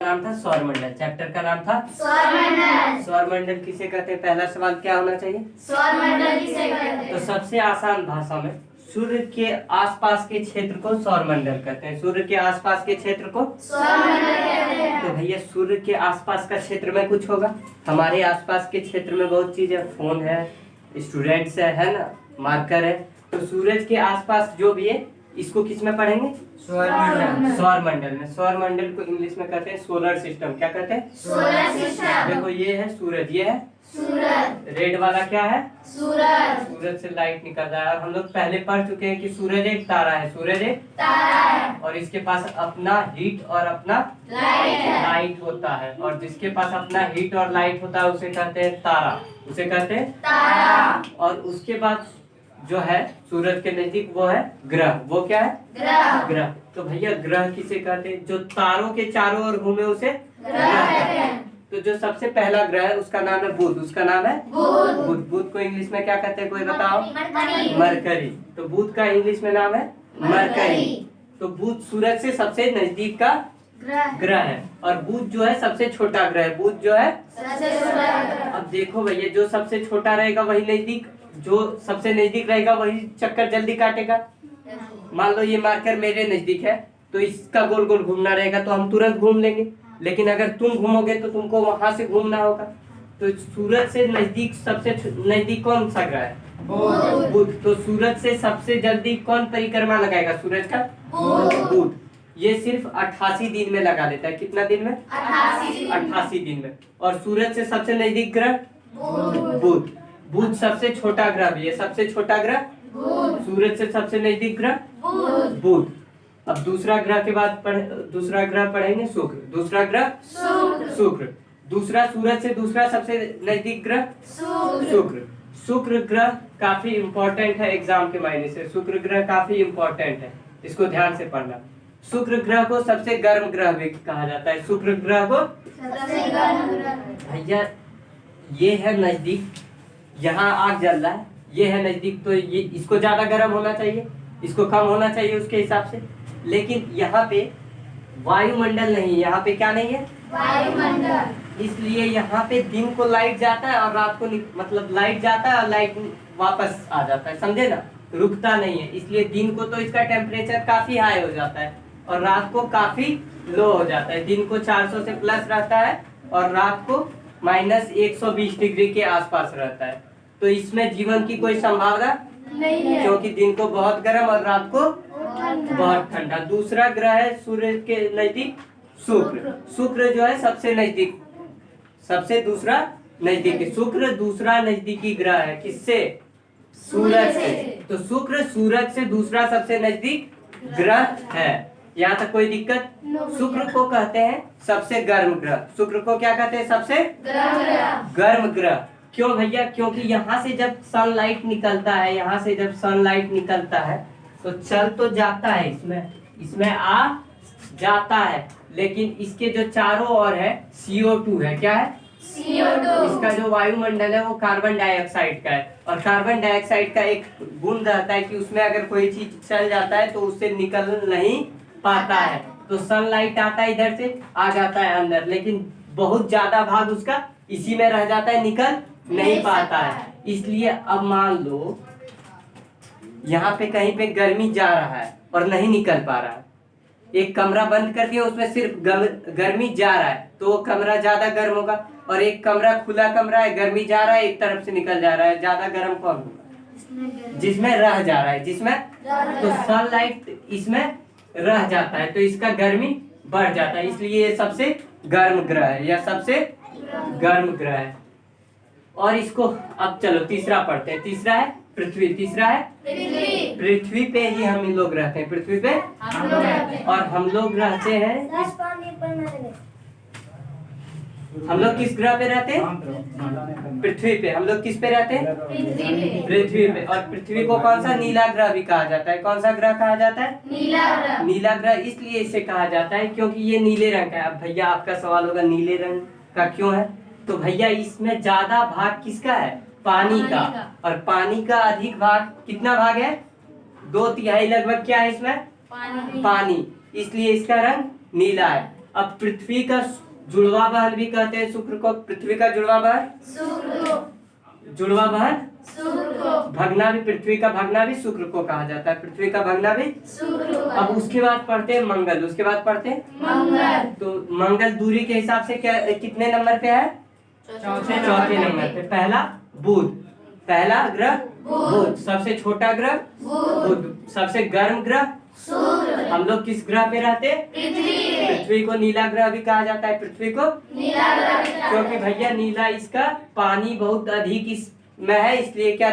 नाम था सौरमंडल। चैप्टर का नाम था सौरमंडल। सौरमंडल किसे कहते हैं? पहला सवाल क्या होना चाहिए? सौरमंडल किसे कहते तो हैं? सबसे आसान भाषा में सूर्य के आसपास के क्षेत्र को सौरमंडल कहते हैं। सूर्य के आसपास के क्षेत्र को सौरमंडल कहते हैं। तो भैया सूर्य के आसपास का क्षेत्र में कुछ होगा। हमारे आसपास के क्षेत्र में बहुत चीज है, फोन है, स्टूडेंट्स है ना, मार्कर है। तो सूरज के आसपास जो भी है इसको किस में पढ़ेंगे? सौरमंडल। सौरमंडल में। सौरमंडल को इंग्लिश में कहते हैं सोलर सिस्टम। क्या कहते हैं? Solar system. देखो ये है सूरज, ये है सूरज। रेड वाला क्या है? सूरज। सूरज से लाइट निकल रहा है। और हम लोग पहले पढ़ चुके हैं कि सूरज एक तारा है। सूरज एक तारा है और इसके पास अपना हीट और अपना लाइट है। लाइट होता है। और जिसके पास अपना हीट और लाइट होता है उसे कहते हैं तारा। उसे कहते हैं तारा। और उसके बाद जो है सूरज के नजदीक वो है ग्रह। वो क्या है? ग्रह। ग्रह। तो भैया ग्रह किसे कहते हैं? जो तारों के चारों ओर घूमे उसे ग्रह कहते हैं। तो जो सबसे पहला ग्रह है उसका नाम है बुध। उसका नाम है बुध। बुध। बुध को इंग्लिश में क्या कहते हैं? कोई बताओ। मरकरी। मरकरी। तो बुध का इंग्लिश में नाम है मरकरी। तो बुध सूरज से सबसे नजदीक का ग्रह है और बुध जो है सबसे छोटा ग्रह है। बुध जो है सबसे छोटा ग्रह। अब देखो भैया जो सबसे छोटा रहेगा वही नजदीक, जो सबसे नजदीक रहेगा वही चक्कर जल्दी काटेगा। मान लो ये मार्कर मेरे नजदीक है तो इसका गोल गोल घूमना रहेगा तो हम तुरंत घूम लेंगे। लेकिन अगर तुम घूमोगे तो तुमको वहां से घूमना होगा। तो सूरज से नजदीक सबसे नजदीक कौन सा ग्रह है? बुध। बुध। तो सूरज से सबसे जल्दी कौन परिक्रमा लगाएगा सूरज का? बुध। बुध। ये सिर्फ 88 दिन में लगा देता है। कितना दिन में? 88 दिन में। और सूरज से सबसे नजदीक ग्रह बुध। बुध सबसे छोटा ग्रह भी है। सबसे छोटा ग्रह सूरज से सबसे नजदीक ग्रह बुध। अब दूसरा ग्रह के बाद दूसरा ग्रह पढ़ेंगे शुक्र। दूसरा ग्रह शुक्र। दूसरा सूरज से दूसरा सबसे नजदीक ग्रह शुक्र। शुक्र ग्रह काफी इंपॉर्टेंट है एग्जाम के मायने से। शुक्र ग्रह काफी इंपॉर्टेंट है, इसको ध्यान से पढ़ना। शुक्र ग्रह को सबसे गर्म ग्रह भी कहा जाता है। शुक्र ग्रह को सबसे गर्म ग्रह। भैया ये है नजदीक, यहाँ आग जल रहा है, ये है नजदीक, तो ये इसको ज्यादा गर्म होना चाहिए, इसको कम होना चाहिए उसके हिसाब से। लेकिन यहाँ पे वायुमंडल नहीं, यहाँ पे क्या नहीं है? वायुमंडल। इसलिए यहाँ पे दिन को लाइट जाता है और रात को मतलब लाइट जाता है और लाइट वापस आ जाता है, समझे ना? रुकता नहीं है। इसलिए दिन को तो इसका टेम्परेचर काफी हाई हो जाता है और रात को काफी लो हो जाता है। दिन को 400 से प्लस रहता है और रात को -120 डिग्री के आसपास रहता है। तो इसमें जीवन की कोई संभावना नहीं है क्योंकि दिन को बहुत गर्म और रात को बहुत ठंडा। दूसरा ग्रह है सूर्य के नजदीक शुक्र। शुक्र जो है सबसे नजदीक, सबसे दूसरा नजदीकी। शुक्र दूसरा नजदीकी ग्रह है। किससे? सूरज से। तो शुक्र सूरज से दूसरा सबसे नजदीक ग्रह है। यहाँ तक कोई दिक्कत? शुक्र को कहते हैं सबसे गर्म ग्रह। शुक्र को क्या कहते हैं? सबसे गर्म ग्रह। क्यों भैया? क्योंकि यहाँ से जब सनलाइट निकलता है, यहाँ से जब सनलाइट निकलता है तो चल तो जाता है, इसमें आ जाता है, लेकिन इसके जो चारों ओर है CO2 है। क्या है? CO2। इसका जो वायुमंडल है वो कार्बन डाइऑक्साइड का है। और कार्बन डाइऑक्साइड का एक गुण रहता है कि उसमें अगर कोई चीज चल जाता है तो उससे निकल नहीं पाता है। तो सनलाइट आता है इधर से आ जाता है अंदर, लेकिन बहुत ज्यादा भाग उसका इसी में रह जाता है, निकल नहीं पाता है। इसलिए अब मान लो यहाँ पे कहीं पे गर्मी जा रहा है और नहीं निकल पा रहा है, एक कमरा बंद कर दिया उसमें सिर्फ गर्मी जा रहा है तो वो कमरा ज्यादा गर्म होगा। और एक कमरा खुला कमरा है, गर्मी जा रहा है एक तरफ से निकल जा रहा है, ज्यादा गर्म कौन होगा? जिसमें रह जा रहा है, जिसमें तो सनलाइट इसमें रह जाता है तो इसका गर्मी बढ़ जाता है। इसलिए ये सबसे गर्म ग्रह है या सबसे गर्म ग्रह है। और इसको अब चलो तीसरा पढ़ते हैं। तीसरा है पृथ्वी। तीसरा है पृथ्वी पे ही हम लोग रहते हैं। पृथ्वी पे हम लोग रहते हैं। और हम लोग रहते हैं हम लोग किस ग्रह पे रहते हैं? पृथ्वी पे। हम लोग किस पे रहते हैं? पृथ्वी पे। और पृथ्वी को कौन सा नीला ग्रह भी कहा जाता है? कौन सा ग्रह कहा जाता है? नीला ग्रह। नीला ग्रह इसलिए इसे कहा जाता है क्योंकि ये नीले रंग का है। अब भैया आपका सवाल होगा नीले रंग का क्यों है? तो भैया इसमें ज्यादा भाग किसका है? पानी का। और पानी का अधिक भाग, कितना भाग है? 2/3 लगभग क्या है इसमें? पानी। इसलिए इसका रंग नीला है। अब पृथ्वी का जुड़वा बहन भी कहते हैं शुक्र को। पृथ्वी का जुड़वा बहन, जुड़वा बहन, भगना भी, पृथ्वी का भगना भी शुक्र को कहा जाता है। पृथ्वी का भगना भी। अब उसके बाद पढ़ते हैं मंगल। उसके बाद पढ़ते हैं मंगल। तो मंगल दूरी के हिसाब से क्या कितने नंबर पे है? चौथे नंबर पे। पहला बुध, पहला ग्रह बुध। सबसे छोटा ग्रह बुध। सबसे गर्म ग्रह सूर्य। हम लोग किस ग्रह पे रहते हैं? पृथ्वी को नीला ग्रह भी कहा जाता है। पृथ्वी को नीला ग्रह क्योंकि भैया नीला इसका पानी बहुत अधिक इसमें है, इसलिए क्या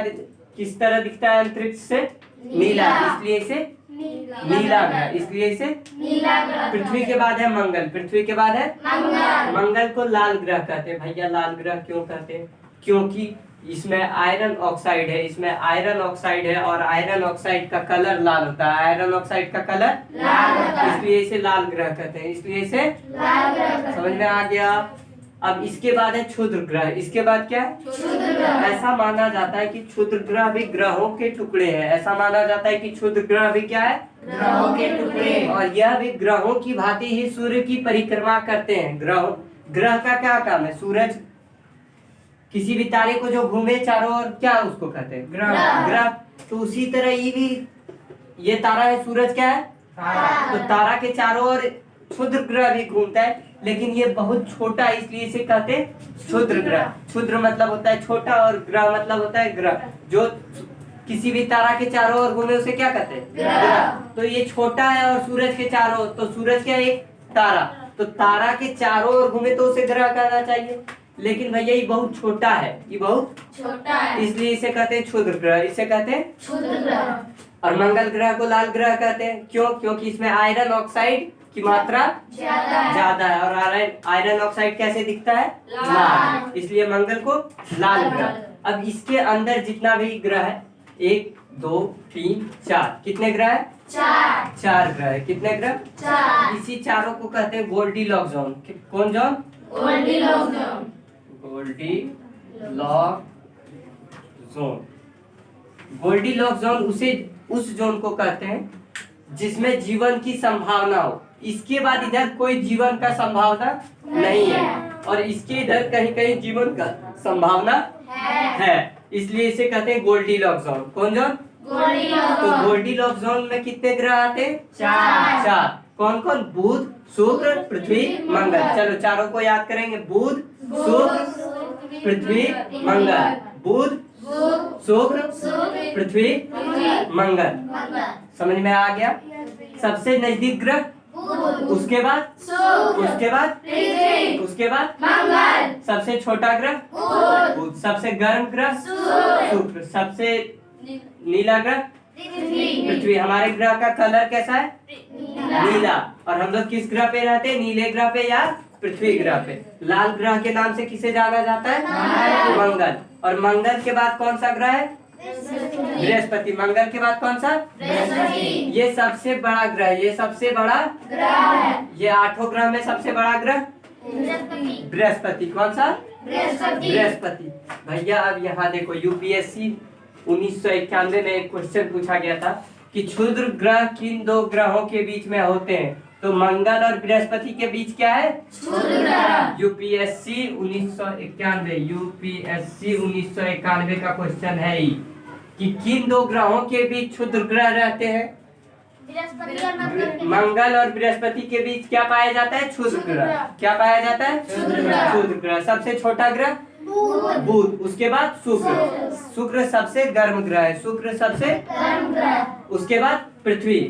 किस तरह दिखता है अंतरिक्ष से? नीला, इसलिए इसे नीला ग्रह, इसलिए इसे नीला ग्रह। पृथ्वी के बाद है मंगल। पृथ्वी के बाद है मंगल। मंगल को लाल ग्रह कहते हैं। भैया लाल ग्रह क्यों कहते हैं? क्योंकि इसमें आयरन ऑक्साइड है, इसमें आयरन ऑक्साइड है और आयरन ऑक्साइड का कलर लाल होता है। आयरन ऑक्साइड का कलर लाल होता है। इसलिए इसे लाल ग्रह कहते हैं। इसलिए इसे लाल ग्रह। समझ में आ गया। अब इसके बाद है क्षुद्र ग्रह। इसके बाद क्या है? क्षुद्र ग्रह। ऐसा माना जाता है कि क्षुद्र ग्रह भी ग्रहों के टुकड़े हैं। ऐसा माना जाता है कि क्षुद्र ग्रह भी क्या है? ग्रहों के टुकड़े। और यह भी ग्रहों की भांति ही सूर्य की परिक्रमा करते हैं। ग्रह का क्या काम है? सूरज, किसी भी तारे को जो घूमे चारों ओर, क्या उसको कहते हैं? ग्रह। तो उसी तरह ये भी, ये तारा है, सूरज क्या है? तो तारा के चारों ओर क्षुद्र ग्रह भी घूमता है, लेकिन ये बहुत छोटा है, इसलिए इसे कहते हैं क्षुद्र ग्रह। क्षुद्र मतलब होता है छोटा और ग्रह मतलब होता है ग्रह। जो किसी भी तारा के चारों ओर घूमे उसे क्या कहते हैं? ग्रह। तो ये छोटा है और सूरज के चारों ओर, तो सूरज क्या है? एक तारा। तो तारा के चारों ओर घूमे तो उसे ग्रह कहना चाहिए, लेकिन भैया ये बहुत छोटा है, ये बहुत छोटा है, इसलिए इसे कहते हैं क्षुद्र ग्रह। इसे कहते हैं क्षुद्र ग्रह। और मंगल ग्रह को लाल ग्रह कहते हैं। क्यों? क्योंकि इसमें आयरन ऑक्साइड की मात्रा ज्यादा है। और आयरन ऑक्साइड कैसे दिखता है? लाल। इसलिए मंगल को लाल ग्रह। अब इसके अंदर जितना भी ग्रह है, 1 2 3 4, कितने ग्रह है? 4 ग्रह है। कितने ग्रह? 4। इसी चारों को कहते हैं गोल्डीलॉक जोन। कौन zone? Goldilock zone. Goldilock zone. Goldilock zone उस जोन को कहते हैं जिसमें जीवन की संभावना हो। इसके बाद इधर कोई जीवन का संभावना नहीं है, और इसके इधर कहीं कहीं जीवन का संभावना है, इसलिए इसे कहते हैं गोल्डीलॉक जोन। कौन जोन? गोल्डीलॉक तो जोन। गोल्डीलॉक जोन में कितने ग्रह आते हैं? 4। कौन कौन? बुध, शुक्र, पृथ्वी, मंगल। चलो चारों को याद करेंगे। बुध, शुक्र, पृथ्वी, मंगल। बुध, शुक्र, पृथ्वी, मंगल। समझ में आ गया? सबसे नजदीक ग्रह, उसके बाद उसके बाद उसके बाद मंगल। सबसे छोटा ग्रह बुध। सबसे गर्म ग्रह शुक्र। सबसे नीला ग्रह पृथ्वी। हमारे ग्रह का कलर कैसा है? नीला। और हम लोग किस ग्रह पे रहते हैं? नीले ग्रह पे या पृथ्वी ग्रह पे। लाल ग्रह के नाम से किसे जाना जाता है? मंगल। और मंगल के बाद कौन सा ग्रह है? बृहस्पति। मंगल के बाद कौन सा? ये सबसे बड़ा ग्रह, ये सबसे बड़ा ग्रह है। ये 8 ग्रह में सबसे बड़ा ग्रह बृहस्पति। कौन सा? बृहस्पति। भैया अब यहाँ देखो, यूपीएससी 1991 में एक क्वेश्चन पूछा गया था कि क्षुद्र ग्रह किन 2 ग्रहों के बीच में होते हैं? तो मंगल और बृहस्पति के बीच क्या है? क्षुद्र ग्रह। यूपीएससी 1991 का क्वेश्चन है ही कि किन 2 ग्रहों के बीच क्षुद्र ग्रह रहते हैं? मंगल और बृहस्पति के बीच क्या पाया जाता है? क्षुद्र ग्रह। क्या पाया जाता है? क्षुद्र ग्रह। सबसे छोटा ग्रह बुध। उसके बाद शुक्र। शुक्र सबसे गर्म ग्रह है। शुक्र सबसे गर्म ग्रह। उसके बाद पृथ्वी।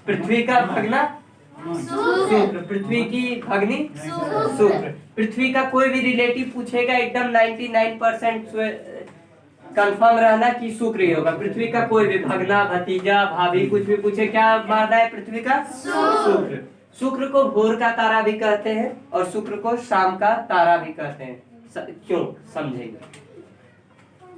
पृथ्वी का भगना शुक्र। पृथ्वी की भगनी शुक्र। पृथ्वी का कोई भी रिलेटिव पूछेगा एकदम 99% कंफर्म रहना कि शुक्र ही होगा। पृथ्वी का कोई भी भगना, भतीजा, भाभी कुछ भी पूछे, क्या मानना है पृथ्वी का? शुक्र। शुक्र को भोर का तारा भी कहते हैं और शुक्र को शाम का तारा भी कहते हैं। क्यों? समझेंगे।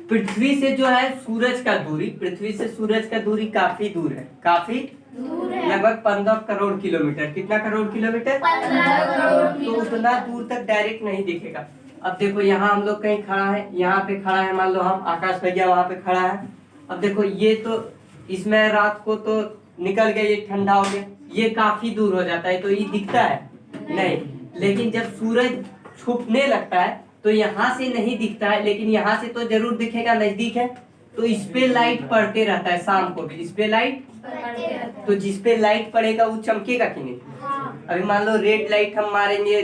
पृथ्वी से जो है सूरज का दूरी, पृथ्वी से सूरज का दूरी काफी दूर है। काफी लगभग 15 करोड़ किलोमीटर। कितना करोड़ किलोमीटर? 15 करोड़। तो उतना दूर तक डायरेक्ट नहीं दिखेगा। अब देखो यहाँ हम लोग कहीं खड़ा है, यहाँ पे खड़ा है, मान लो हम, आकाश भैया वहां पे खड़ा है। अब देखो ये तो, इसमें रात को तो निकल गया, ये ठंडा हो गया, ये काफी दूर हो जाता है, तो ये दिखता है नहीं। लेकिन जब सूरज छुपने लगता है तो यहाँ से नहीं दिखता है, लेकिन यहाँ से तो जरूर दिखेगा, नजदीक है। तो इस पे लाइट पड़ते रहता है शाम को भी, इस पे लाइट, तो जिस पे लाइट पड़ेगा वो चमकेगा कि नहीं? अभी मान लो रेड लाइट हम मारेंगे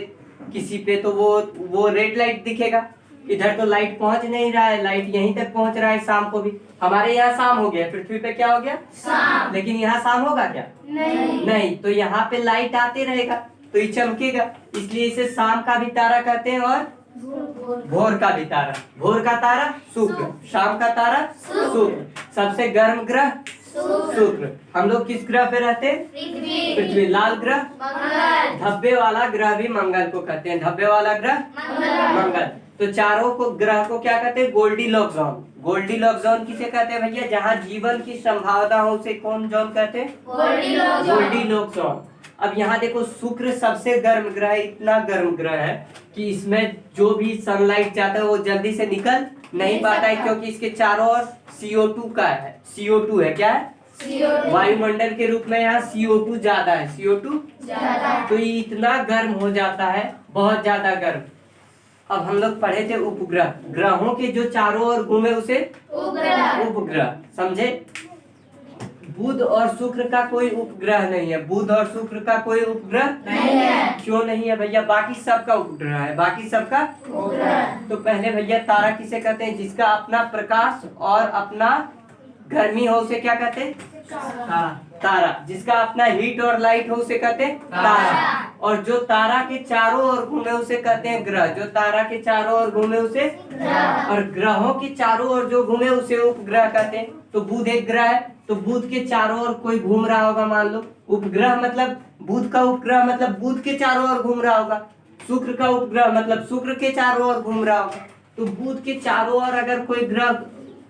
किसी पे तो वो रेड लाइट दिखेगा। इधर तो लाइट पहुंच नहीं रहा है, लाइट यहीं तक पहुंच रहा है शाम को भी। हमारे यहाँ शाम हो गया, पृथ्वी पे क्या हो गया? शाम। लेकिन यहाँ शाम होगा क्या? नहीं, तो यहाँ पे लाइट आते रहेगा तो ये चमकेगा, इसलिए इसे शाम का भी तारा कहते हैं और भोर का भी तारा। भोर का तारा शुक्र, शाम का तारा शुक्र। सबसे गर्म ग्रह शुक्र। हम लोग किस ग्रह पे रहते हैं? पृथ्वी। लाल ग्रह मंगल। धब्बे वाला ग्रह भी मंगल को कहते हैं, धब्बे वाला ग्रह मंगल। तो चारों को ग्रह को क्या कहते हैं? Goldilocks zone. गोल्डीलॉक्स जोन किसे कहते हैं भैया? जहाँ जीवन की संभावना हो उसे कौन जोन कहते हैं? Goldilocks zone. अब यहाँ देखो, शुक्र सबसे गर्म ग्रह है, इतना गर्म ग्रह है कि इसमें जो भी सनलाइट जाता है वो जल्दी से निकल नहीं पाता है, क्योंकि इसके चारों ओर CO2 का है। CO2 है, क्या है? वायुमंडल के रूप में यहाँ CO2 ज्यादा है, CO2 तो ये इतना गर्म हो जाता है, बहुत ज्यादा गर्म। अब हम लोग पढ़े थे उपग्रह, ग्रहों के जो चारों ओर घूमे उसे उपग्रह समझे। बुध और शुक्र का कोई उपग्रह नहीं है, बुध और शुक्र का कोई उपग्रह नहीं है। क्यों नहीं है भैया? बाकी सबका उपग्रह है, बाकी सबका। तो पहले भैया तारा किसे कहते हैं? जिसका अपना प्रकाश और अपना गर्मी हो उसे क्या कहते हैं? तारा। जिसका अपना हीट और लाइट हो उसे कहते हैं तारा। और जो तारा के चारों ओर घूमे उसे कहते हैं ग्रह। जो तारा के चारों ओर घूमे उसे और ग्रहों के चारों ओर जो घूमे उसे उपग्रह कहते हैं। तो बुध एक ग्रह है, तो बुध के चारों ओर कोई घूम रहा होगा, मान लो। उपग्रह मतलब बुध का उपग्रह मतलब बुध के चारों ओर घूम रहा होगा। शुक्र का उपग्रह मतलब शुक्र के चारों ओर घूम रहा होगा। तो बुध के चारों ओर अगर कोई ग्रह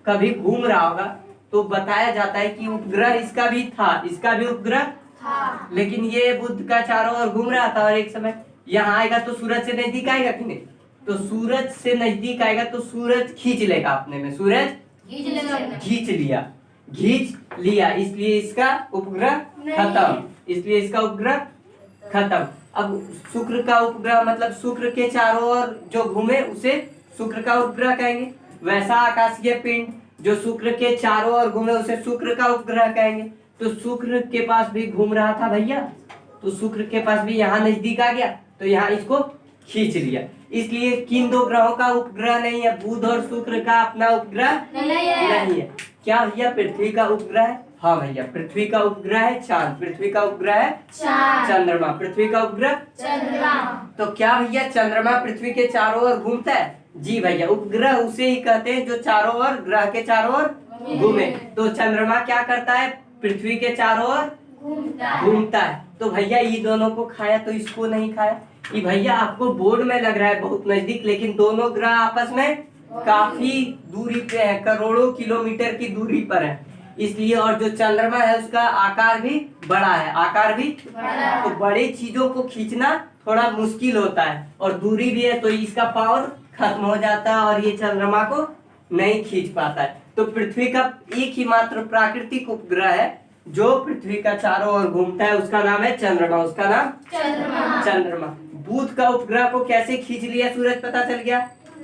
कभी घूम रहा होगा तो बताया जाता है कि उपग्रह इसका भी था, इसका भी उपग्रह था। लेकिन ये बुध का चारों ओर घूम रहा था और एक समय यहाँ आएगा तो सूरज से नजदीक आएगा कि नहीं? तो सूरज से नजदीक आएगा तो सूरज खींच लेगा अपने में, सूरज खींच लिया, इसलिए इसका उपग्रह खत्म, इसलिए इसका उपग्रह खत्म। अब शुक्र का उपग्रह मतलब शुक्र के चारों ओर जो घूमे उसे शुक्र का उपग्रह कहेंगे। वैसा आकाशीय पिंड जो शुक्र के चारों ओर घूमे उसे शुक्र का उपग्रह कहेंगे। तो शुक्र के पास भी घूम रहा था भैया, तो शुक्र के पास भी यहाँ नजदीक आ गया तो यहाँ इसको खींच लिया। इसलिए किन दो ग्रहों का उपग्रह नहीं है? बुध और शुक्र का अपना उपग्रह नहीं है। क्या भैया? पृथ्वी का उपग्रह है। हाँ भैया, पृथ्वी का उपग्रह है चांद। पृथ्वी का उपग्रह है चंद्रमा। पृथ्वी का उपग्रह चंद्रमा। तो क्या भैया चंद्रमा पृथ्वी के चारों ओर घूमता है? जी भैया, उपग्रह उसे ही कहते हैं जो चारों ओर, ग्रह के चारों ओर घूमे। तो चंद्रमा क्या करता है? पृथ्वी के चारों ओर घूमता है। तो भैया ये दोनों को खाया तो इसको नहीं खाया। ये भैया आपको बोर्ड में लग रहा है बहुत नजदीक, लेकिन दोनों ग्रह आपस में काफी दूरी पे है, करोड़ों किलोमीटर की दूरी पर है। इसलिए और जो चंद्रमा है उसका आकार भी बड़ा है, आकार भी तो बड़ी चीजों को खींचना थोड़ा मुश्किल होता है और दूरी भी है, तो इसका पावर खत्म हो जाता है और ये चंद्रमा को नहीं खींच पाता है। तो पृथ्वी का एक ही मात्र प्राकृतिक उपग्रह है जो पृथ्वी का चारों ओर घूमता है, उसका नाम है चंद्रमा। उसका नाम चंद्रमा। बुध का उपग्रह को कैसे खींच लिया सूरज पता चल गया,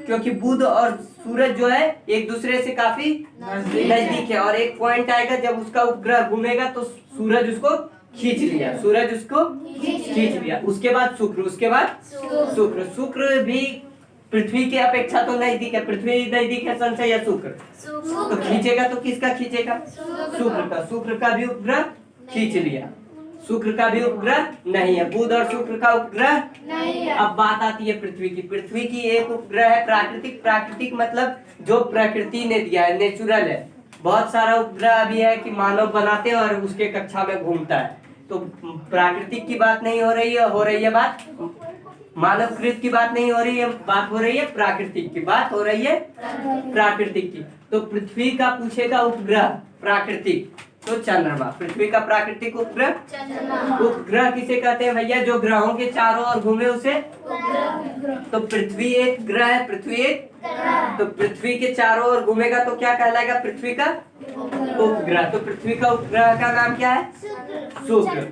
क्योंकि बुध और सूरज जो है एक दूसरे से काफी नजदीक है और एक पॉइंट आएगा जब उसका उपग्रह घूमेगा तो सूरज उसको खींच लिया, सूरज उसको खींच लिया। उसके बाद शुक्र, उसके बाद शुक्र भी पृथ्वी के अपेक्षा तो नजदीक है। पृथ्वी नजदीक है सन से या शुक्र? तो खींचेगा तो किसका खींचेगा? शुक्र का भी उपग्रह खींच लिया। शुक्र का भी उपग्रह नहीं है, बुध और शुक्र का उपग्रह नहीं है। अब बात आती है पृथ्वी की। पृथ्वी की एक उपग्रह है प्राकृतिक। प्राकृतिक मतलब जो प्रकृति ने दिया है, नेचुरल है। बहुत सारा उपग्रह भी है कि मानव बनाते हैं और उसके कक्षा में घूमता है। तो प्राकृतिक की बात नहीं हो रही है बात मानवकृत की बात नहीं हो रही है, बात हो रही है प्राकृतिक की, बात हो रही है प्राकृतिक की। तो पृथ्वी का पूछेगा उपग्रह प्राकृतिक तो चंद्रमा। पृथ्वी का प्राकृतिक उपग्रह उपग्रह किसे कहते हैं भैया? जो ग्रहों के चारों ओर घूमे उसे। तो पृथ्वी एक ग्रह है, पृथ्वी एक, तो पृथ्वी के चारों ओर घूमेगा तो क्या कहलाएगा? पृथ्वी का उपग्रह। तो पृथ्वी का उपग्रह का नाम क्या है? शुक्र।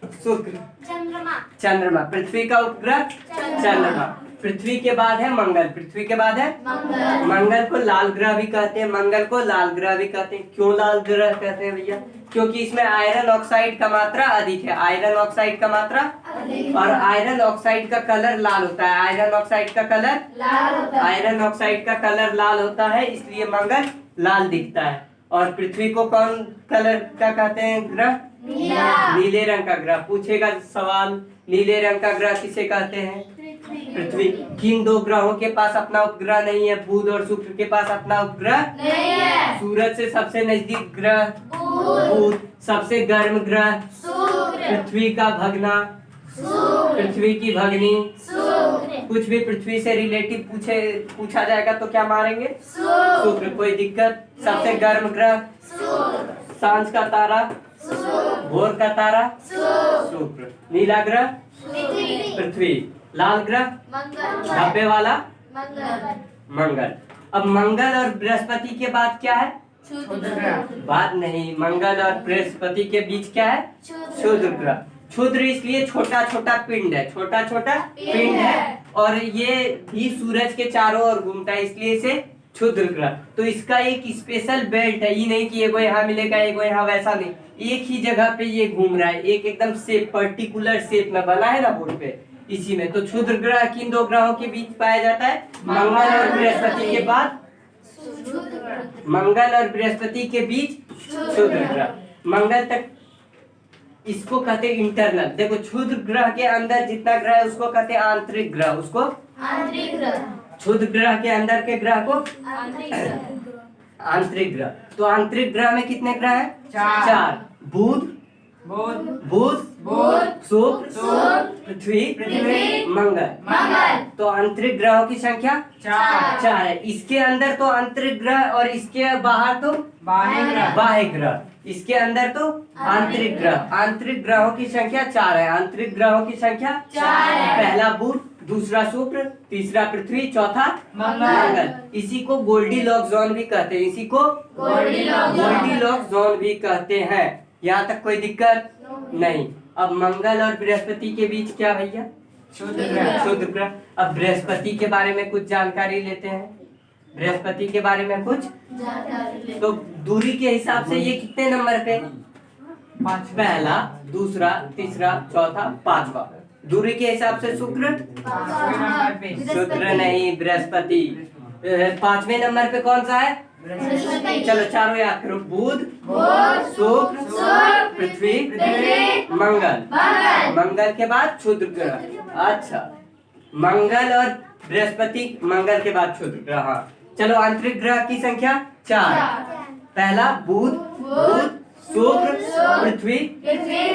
शुक्र, चंद्रमा, चंद्रमा। पृथ्वी का उपग्रह चंद्रमा। पृथ्वी के बाद है मंगल। पृथ्वी के बाद है मंगल, मंगल को लाल ग्रह भी कहते हैं। मंगल को लाल ग्रह भी कहते हैं। क्यों लाल ग्रह कहते हैं भैया? क्योंकि इसमें आयरन ऑक्साइड का मात्रा अधिक है। आयरन ऑक्साइड का मात्रा, और आयरन ऑक्साइड का कलर लाल होता है। आयरन ऑक्साइड का कलर लाल होता है, आयरन ऑक्साइड का कलर लाल होता है, इसलिए मंगल लाल दिखता है। और पृथ्वी को कौन कलर का कहते हैं ग्रह? नीला, नीले रंग का ग्रह। पूछेगा सवाल, नीले रंग का ग्रह किसे कहते हैं? पृथ्वी। किन दो ग्रहों के पास अपना उपग्रह नहीं है? बुध और शुक्र के पास अपना उपग्रह नहीं है, सूरज से सबसे नजदीक ग्रह बुध, बुध। सबसे गर्म ग्रह शुक्र, पृथ्वी का भगना, शुक्र, पृथ्वी की भगनी। शुक्र, कुछ भी पृथ्वी से रिलेटिव पूछा जाएगा तो क्या मारेंगे? शुक्र, शुक्र। कोई दिक्कत? सबसे गर्म ग्रह शुक्र, सांझ का तारा, शुक्र, भोर का तारा शुक्र, शुक्र। नीला ग्रह पृथ्वी, पृथ्वी। लाल ग्रह मंगल, धब्बे वाला मंगल, मंगल। अब मंगल और बृहस्पति के बाद क्या है? क्षुद्र, बात नहीं, मंगल और बृहस्पति के बीच क्या है? क्षुद्र ग्रह। क्षुद्र इसलिए छोटा छोटा पिंड है, छोटा छोटा पिंड है, और ये भी सूरज के चारों ओर घूमता है, इसलिए इसे क्षुद्र ग्रह। तो इसका एक स्पेशल बेल्ट है, ये नहीं कि एगो यहाँ मिलेगा एगो यहाँ, वैसा नहीं, एक ही जगह पे ये घूम रहा है, एक एकदम शेप, पर्टिकुलर शेप में बना है ना बोर्ड पे, इसी में। तो क्षुद्र ग्रह किन दो ग्रहों के बीच पाया जाता है? मंगल और बृहस्पति के बाद, मंगल और बृहस्पति के बीच क्षुद्र ग्रह। मंगल तक इसको कहते हैं इंटरनल। देखो, क्षुद्र ग्रह के अंदर जितना ग्रह है उसको कहते हैं आंतरिक ग्रह। उसको आंतरिक ग्रह, क्षुद्र ग्रह के अंदर के ग्रह को आंतरिक ग्रह, आंतरिक ग्रह। तो आंतरिक ग्रह में कितने ग्रह हैं? चार। बुध, बुध, शुक्र, पृथ्वी, मंगल। मंगल, तो आंतरिक ग्रहों की संख्या चार। चार है। इसके अंदर तो आंतरिक ग्रह और इसके बाहर तो बाह्य ग्रह, इसके अंदर तो आंतरिक ग्रह। आंतरिक ग्रहों की संख्या चार है। आंतरिक ग्रहों की संख्या चार है। पहला बुध, दूसरा शुक्र, तीसरा पृथ्वी, चौथा मंगल। इसी को गोल्डीलॉक्स जोन भी कहते हैं। इसी को गोल्डीलॉक्स जोन भी कहते हैं। यहाँ तक कोई दिक्कत नहीं। अब मंगल और बृहस्पति के बीच क्या भैया? क्षुद्र ग्रह। अब बृहस्पति के बारे में कुछ जानकारी लेते हैं। बृहस्पति के बारे में कुछ, जानकारी ले। तो दूरी के हिसाब से ये कितने नंबर पे? पहला, दूसरा, तीसरा, चौथा, पांचवा। दूरी के हिसाब से शुक्र, शुक्र नहीं, बृहस्पति। पांचवें नंबर पे कौन सा है? बृहस्पति। चलो चारों याद करो। बुध, बुध, शुक्र, शुक्र, पृथ्वी, पृथ्वी, मंगल। मंगल। मंगल के बाद क्षुद्र ग्रह। अच्छा, मंगल और बृहस्पति, मंगल के बाद क्षुद्र ग्रह। हाँ, चलो आंतरिक ग्रह की संख्या चार। पहला बुध, बुध, शुक्र, पृथ्वी,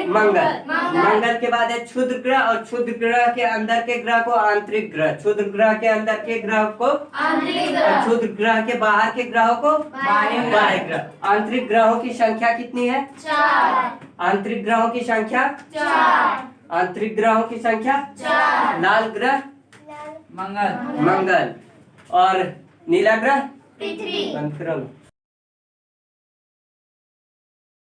मंगल। मंगल के बाद है क्षुद्र ग्रह, और क्षुद्र ग्रह के अंदर के ग्रह को आंतरिक ग्रह, क्षुद्र ग्रह के अंदर के ग्रह को आंतरिक और ग्रह, क्षुद्र ग्रह के बाहर के ग्रहों को बाह्य बाह्य ग्रह। आंतरिक ग्रहों की संख्या कितनी है? चार, आंतरिक ग्रहों की संख्या चार, आंतरिक ग्रहों की संख्या चार। लाल ग्रह मंगल। मंगल, और नीला ग्रह पृथ्वी, बंद करो।